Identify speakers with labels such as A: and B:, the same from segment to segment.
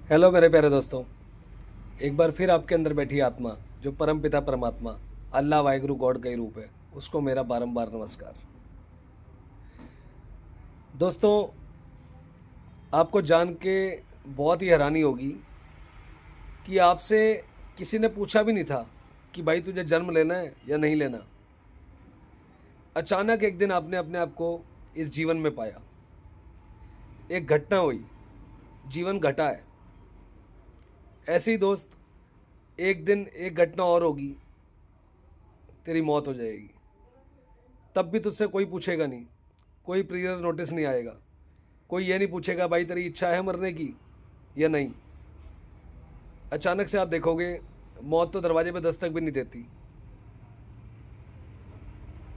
A: Hello मेरे प्यारे दोस्तों। एक बार फिर आपके अंदर बैठी आत्मा जो परम पिता परमात्मा अल्लाह वाहिगुरु गॉड का ही रूप है, उसको मेरा बारंबार नमस्कार। दोस्तों, आपको जान के बहुत ही हैरानी होगी कि आपसे किसी ने पूछा भी नहीं था कि भाई तुझे जन्म लेना है या नहीं लेना। अचानक एक दिन आपने अपने आप को इस जीवन में पाया। एक घटना हुई, जीवन घटा है। ऐसे ही दोस्त, एक दिन एक घटना और होगी, तेरी मौत हो जाएगी। तब भी तुझसे कोई पूछेगा नहीं, कोई प्रियर नोटिस नहीं आएगा, कोई ये नहीं पूछेगा भाई तेरी इच्छा है मरने की या नहीं। अचानक से आप देखोगे मौत तो दरवाजे पे दस्तक भी नहीं देती।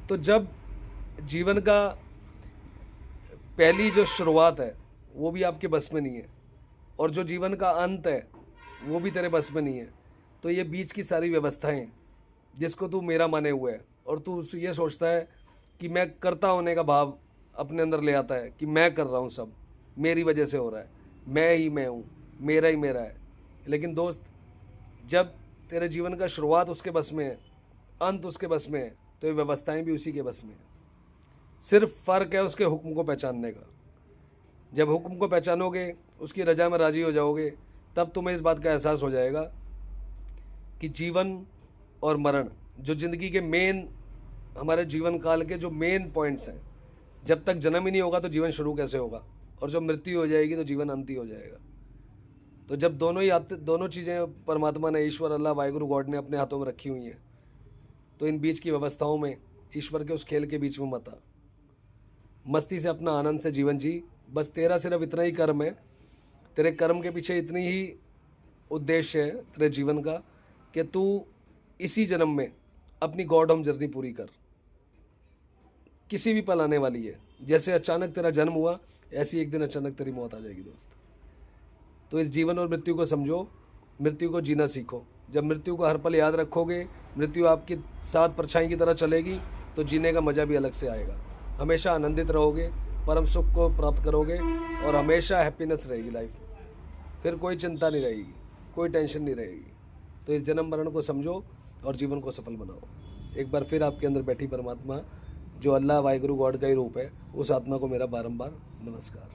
A: तो जब जीवन का पहली जो शुरुआत है वो भी आपके बस में नहीं है, और जो जीवन का अंत है वो भी तेरे बस में नहीं है, तो ये बीच की सारी व्यवस्थाएं जिसको तू मेरा माने हुए है और तू ये सोचता है कि मैं करता होने का भाव अपने अंदर ले आता है कि मैं कर रहा हूँ, सब मेरी वजह से हो रहा है, मैं ही मैं हूँ, मेरा ही मेरा है। लेकिन दोस्त, जब तेरे जीवन का शुरुआत उसके बस में है, अंत उसके बस में है, तो ये व्यवस्थाएं भी उसी के बस में है। सिर्फ फ़र्क है उसके हुक्म को पहचानने का। जब हुक्म को पहचानोगे, उसकी रजा में राजी हो जाओगे, तब तुम्हें इस बात का एहसास हो जाएगा कि जीवन और मरण जो ज़िंदगी के मेन, हमारे जीवन काल के जो मेन पॉइंट्स हैं, जब तक जन्म ही नहीं होगा तो जीवन शुरू कैसे होगा, और जब मृत्यु हो जाएगी तो जीवन अंत ही हो जाएगा। तो जब दोनों ही आते, दोनों चीज़ें परमात्मा ने, ईश्वर अल्लाह वाहिगुरु गॉड ने अपने हाथों में रखी हुई हैं, तो इन बीच की व्यवस्थाओं में, ईश्वर के उस खेल के बीच में मत आ। मस्ती से अपना आनंद से जीवन जी। बस तेरा सिर्फ इतना ही कर्म है, तेरे कर्म के पीछे इतनी ही उद्देश्य है तेरे जीवन का कि तू इसी जन्म में अपनी गॉड होम जर्नी पूरी कर। किसी भी पल आने वाली है। जैसे अचानक तेरा जन्म हुआ, ऐसी एक दिन अचानक तेरी मौत आ जाएगी दोस्त। तो इस जीवन और मृत्यु को समझो, मृत्यु को जीना सीखो। जब मृत्यु को हर पल याद रखोगे, मृत्यु आपकी साथ परछाई की तरह चलेगी, तो जीने का मज़ा भी अलग से आएगा। हमेशा आनंदित रहोगे, परम सुख को प्राप्त करोगे, और हमेशा हैप्पीनेस रहेगी लाइफ। फिर कोई चिंता नहीं रहेगी, कोई टेंशन नहीं रहेगी। तो इस जन्म मरण को समझो और जीवन को सफल बनाओ। एक बार फिर आपके अंदर बैठी परमात्मा जो अल्लाह वाहिगुरु गॉड का ही रूप है, उस आत्मा को मेरा बारंबार नमस्कार।